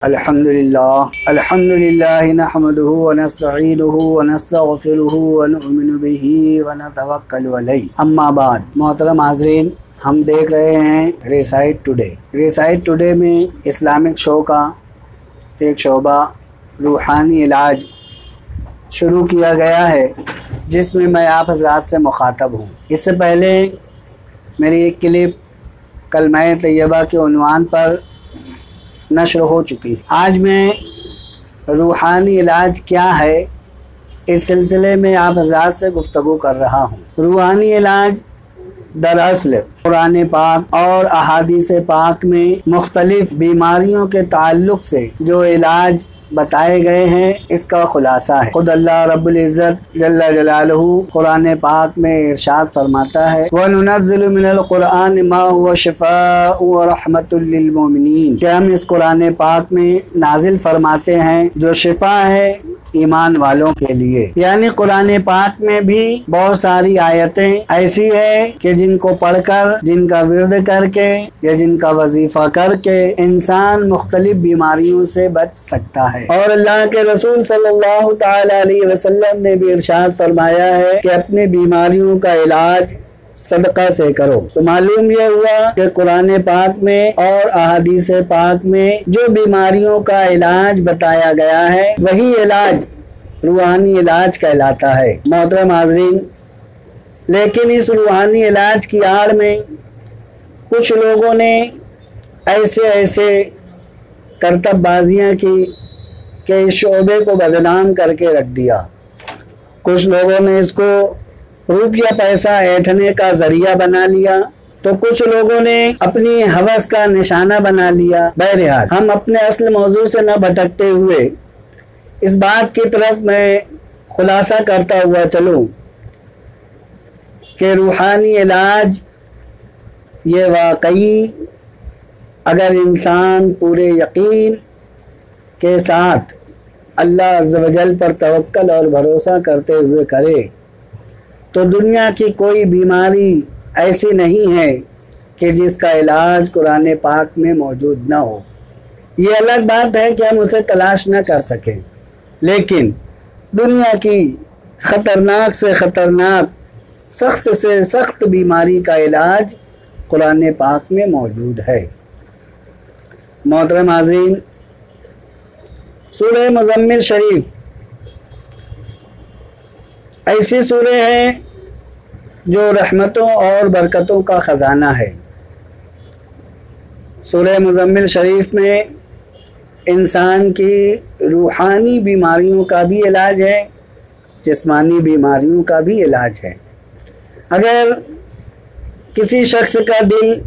अल्हम्दुलिल्लाह नहमदुहु व नस्तईनुहु व नस्तगफिरुहु व नु'मिनु बिही व नतवक्कलु अलैहि। अम्मा बाद, मोहतरम हाज़रीन, हम देख रहे हैं रिसाइट टुडे। रिसाइट टुडे में इस्लामिक शो का एक शोबा रूहानी इलाज शुरू किया गया है, जिसमें मैं आप हज़रात से मुखातब हूँ। इससे पहले मेरी एक क्लिप कलमा तैयबा के उन्वान पर नश्र हो चुकी है। आज मैं रूहानी इलाज क्या है इस सिलसिले में आप हज़रात से गुफ्तगू कर रहा हूँ। रूहानी इलाज दरअसल कुरान पाक और अहादीस पाक में मुख्तलिफ बीमारियों के ताल्लुक से जो इलाज बताए गए हैं, इसका खुलासा है। खुद अल्लाह रब्बुल इज़्ज़त जल्ला जलालहू कुरान पाक में इरशाद फरमाता है, व नुनज़्ज़िलु मिनल कुरआन मा हुवा शिफ़ाउ व रहमतुल लिल मोमिनीन, कि हम इस कुरान पाक में नाजिल फरमाते हैं जो शिफा है ईमान वालों के लिए। यानी कुरान पाक में भी बहुत सारी आयतें ऐसी है कि जिनको पढ़कर, जिनका विर्द करके या जिनका वजीफा करके इंसान मुख्तलिफ बीमारियों से बच सकता है। और अल्लाह के रसूल सल्लल्लाहु तआला अलैहि वसल्लम ने भी इरशाद फरमाया है कि अपनी बीमारियों का इलाज सदका से करो। तो मालूम यह हुआ कि कुरान पाक में और अहादीस पाक में जो बीमारियों का इलाज बताया गया है, वही इलाज रूहानी इलाज कहलाता है। मोहतरम हाज़रीन, लेकिन इस रूहानी इलाज की आड़ में कुछ लोगों ने ऐसे करतबबाजियाँ की कि इस शोबे को बदनाम करके रख दिया। कुछ लोगों ने इसको रुपया पैसा ऐंठने का जरिया बना लिया, तो कुछ लोगों ने अपनी हवस का निशाना बना लिया। बहरहाल, हम अपने असल मौजू से न भटकते हुए इस बात की तरफ मैं खुलासा करता हुआ चलूं कि रूहानी इलाज ये वाकई अगर इंसान पूरे यकीन के साथ अल्लाह अज़्ज़ व जल पर तवक्कल और भरोसा करते हुए करे, तो दुनिया की कोई बीमारी ऐसी नहीं है कि जिसका इलाज कुरान पाक में मौजूद ना हो। ये अलग बात है कि हम उसे तलाश न कर सकें, लेकिन दुनिया की ख़तरनाक से ख़तरनाक, सख्त से सख्त बीमारी का इलाज कुरान पाक में मौजूद है। मोहतरम हाज़रीन, सूरह मुज़म्मिल शरीफ ऐसी सूरह है जो रहमतों और बरकतों का ख़जाना है। सूरह मुज़म्मिल शरीफ में इंसान की रूहानी बीमारियों का भी इलाज है, जिस्मानी बीमारियों का भी इलाज है। अगर किसी शख्स का दिल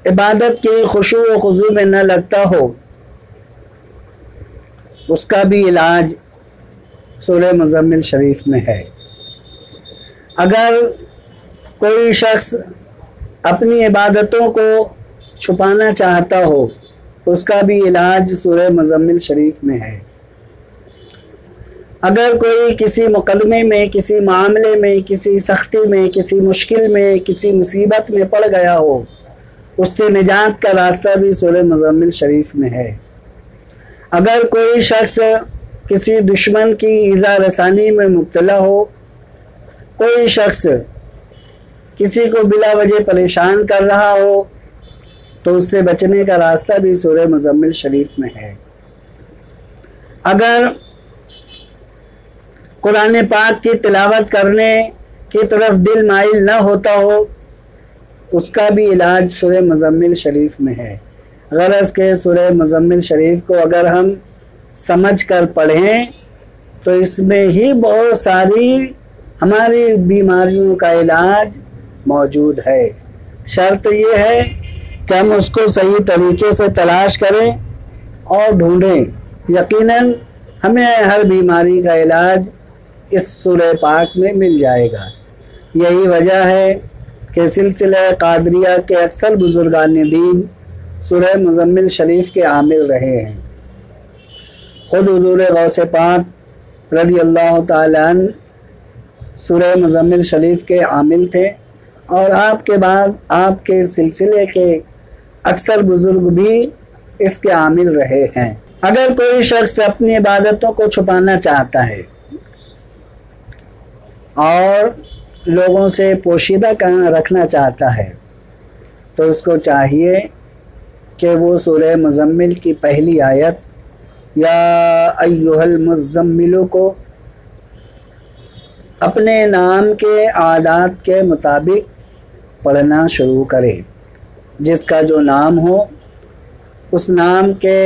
इबादत की खुशू व खुजू में न लगता हो, उसका भी इलाज सूरह मुज़म्मिल शरीफ में है। अगर कोई शख्स अपनी इबादतों को छुपाना चाहता हो, उसका भी इलाज सूरह मुज़म्मिल शरीफ में है। अगर कोई किसी मुकदमे में, किसी मामले में, किसी सख्ती में, किसी मुश्किल में, किसी मुसीबत में पड़ गया हो, उससे निजात का रास्ता भी सूरह मुज़म्मिल शरीफ में है। अगर कोई शख्स किसी दुश्मन की ईज़ा रसानी में मुब्तला हो, कोई शख्स किसी को बिला वजह परेशान कर रहा हो, तो उससे बचने का रास्ता भी सूरह मुज़म्मिल शरीफ में है। अगर कुरान पाक की तिलावत करने की तरफ दिल माइल न होता हो, उसका भी इलाज सूरह मुज़म्मिल शरीफ में है। गरज के सूरह मुज़म्मिल शरीफ को अगर हम समझ कर पढ़ें तो इसमें ही बहुत सारी हमारी बीमारियों का इलाज मौजूद है। शर्त ये है कि हम उसको सही तरीके से तलाश करें और ढूंढें। यकीनन हमें हर बीमारी का इलाज इस सूरह पाक में मिल जाएगा। यही वजह है कि सिलसिला कादरिया के अक्सर बुजुर्गान दीन सूरह मुज़म्मिल शरीफ के आमिल रहे हैं। खुद हुज़ूर गौसे पाक रज़ी अल्लाह ताला अन्हु सूरह मुज़म्मिल शरीफ के आमिल थे, और आपके बाद आपके सिलसिले के अक्सर बुज़ुर्ग भी اس کے عامل رہے ہیں۔ اگر کوئی شخص اپنی عبادتوں کو چھپانا چاہتا ہے اور لوگوں سے پوشیدہ رکھنا چاہتا ہے تو اس کو چاہیے کہ وہ سورہ مزمل کی پہلی آیت یا ایھا المزمل کو اپنے نام کے عادات کے مطابق پڑھنا شروع کرے۔ جس کا جو نام ہو اس نام کے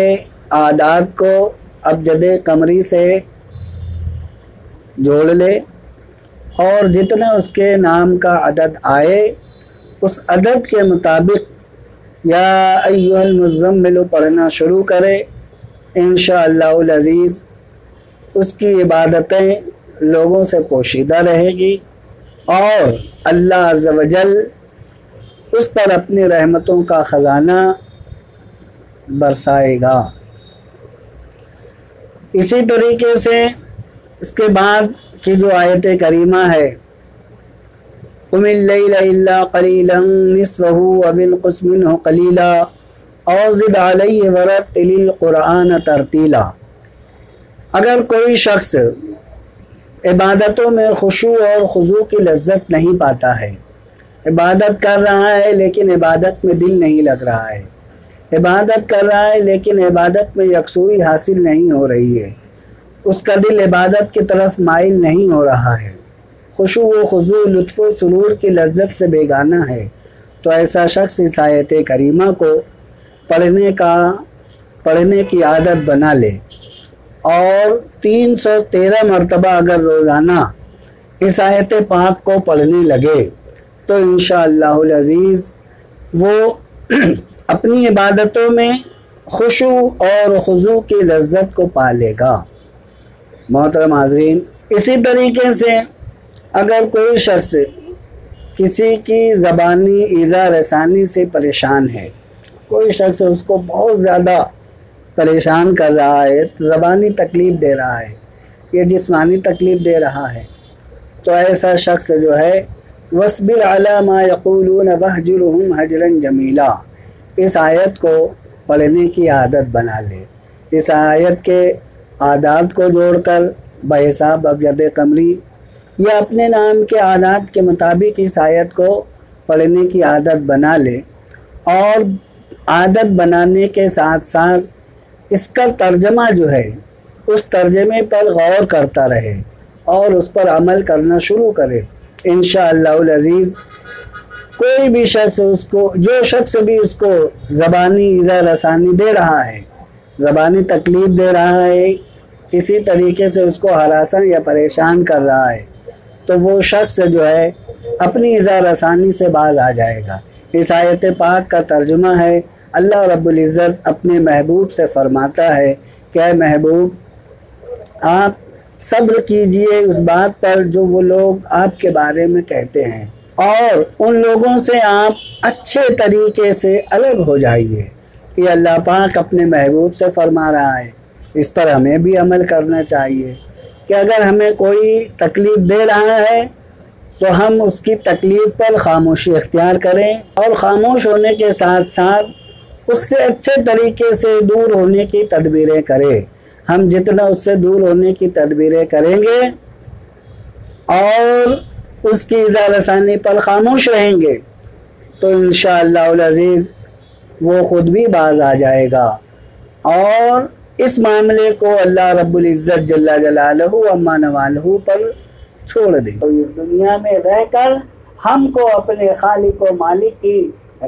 عادات کو ابجد قمری سے جوڑ لے اور جتنا اس کے نام کا عدد آئے اس عدد کے مطابق یا ایھا المزمل پڑھنا شروع کرے۔ انشاءاللہ العزیز اس کی عبادتیں لوگوں سے پوشیدہ رہے گی اور اللہ عز و جل اس پر اپنی رحمتوں کا خزانہ برسائے گا۔ اسی طریقے سے اس کے بعد کی جو آیت کریمہ ہے قم اللیل الا قلیلا نصفہ او انقص منہ قلیلا او زد علیہ ورتل القرآن ترتیلا۔ اگر کوئی شخص عبادتوں میں خشوع اور خضوع کی لذت نہیں پاتا ہے، عبادت کر رہا ہے لیکن عبادت میں دل نہیں لگ رہا ہے، عبادت کر رہا ہے لیکن عبادت میں یکسوئی حاصل نہیں ہو رہی ہے، اس کا دل عبادت کی طرف مائل نہیں ہو رہا ہے، خشوع و خضوع لطف و سرور کی لذت سے بیگانہ ہے، تو ایسا شخص اس آیت کریمہ کو پڑھنے کی عادت بنا لے اور 313 مرتبہ اگر روزانہ اس آیت پاک کو پڑھنے لگے تو انشاءاللہ العزیز وہ اپنی عبادتوں میں خشوع اور خضوع کی لذت کو پا لے گا۔ محترم حاضرین، اسی طریقے سے اگر کوئی شخص کسی کی زبانی ایذا رسانی سے پریشان ہے، کوئی شخص اس کو بہت زیادہ پریشان کر رہا ہے، زبانی تکلیف دے رہا ہے یا جسمانی تکلیف دے رہا ہے، تو ایسا شخص جو ہے وَاصْبِرْ عَلَىٰ مَا يَقُولُونَ وَاهْجُرْهُمْ هَجْرًا جَمِيلًا اس آیت کو پڑھنے کی عادت بنا لے۔ اس آیت کے عادات کو جوڑ کر بحساب ابجد قمری یا اپنے نام کے عادات کے مطابق اس آیت کو پڑھنے کی عادت بنا لے اور عادت بنانے کے ساتھ ساتھ اس کا ترجمہ جو ہے اس ترجمے پر غور کرتا رہے اور اس پر عمل کرنا شروع کرے۔ انشاءاللہ العزیز کوئی بھی شخص جو شخص بھی اس کو زبانی ایذا رسانی دے رہا ہے، زبانی تکلیف دے رہا ہے، کسی طریقے سے اس کو ہراساں یا پریشان کر رہا ہے، تو وہ شخص جو ہے اپنی ایذا رسانی سے باز آ جائے گا۔ اس آیت پاک کا ترجمہ ہے اللہ رب العزت اپنے محبوب سے فرماتا ہے کہ اے محبوب آپ صبر کیجئے اس بات پر جو وہ لوگ آپ کے بارے میں کہتے ہیں اور ان لوگوں سے آپ اچھے طریقے سے الگ ہو جائیے۔ یہ اللہ پاک اپنے محبوب سے فرما رہا ہے، اس پر ہمیں بھی عمل کرنا چاہیے کہ اگر ہمیں کوئی تکلیف دے رہا ہے تو ہم اس کی تکلیف پر خاموشی اختیار کریں اور خاموش ہونے کے ساتھ ساتھ اس سے اچھے طریقے سے دور ہونے کی تدبیریں کریں۔ ہم جتنا اس سے دور ہونے کی تدبیریں کریں گے اور اس کی ایذا رسانی پر خاموش رہیں گے تو انشاءاللہ العزیز وہ خود بھی باز آ جائے گا اور اس معاملے کو اللہ رب العزت جل جلالہ عما نوالہ پر چھوڑ دے۔ تو اس دنیا میں رہ کر ہم کو اپنے خالق و مالک کی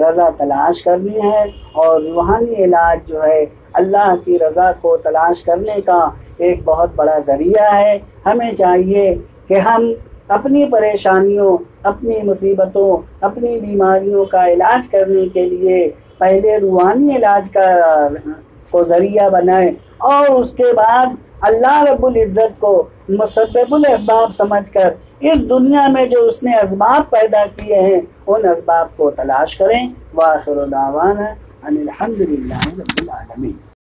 رضا تلاش کرنی ہے اور روحانی علاج جو ہے اللہ کی رضا کو تلاش کرنے کا ایک بہت بڑا ذریعہ ہے۔ ہمیں چاہیے کہ ہم اپنی پریشانیوں، اپنی مصیبتوں، اپنی بیماریوں کا علاج کرنے کے لیے پہلے روحانی علاج کو ذریعہ بنائیں اور اس کے بعد اللہ رب العزت کو مسبب الاسباب سمجھ کر اس دنیا میں جو اس نے اسباب پیدا کیے ہیں ان اسباب کو تلاش کریں۔ وآخر دعوانا ان الحمد للہ رب العالمین۔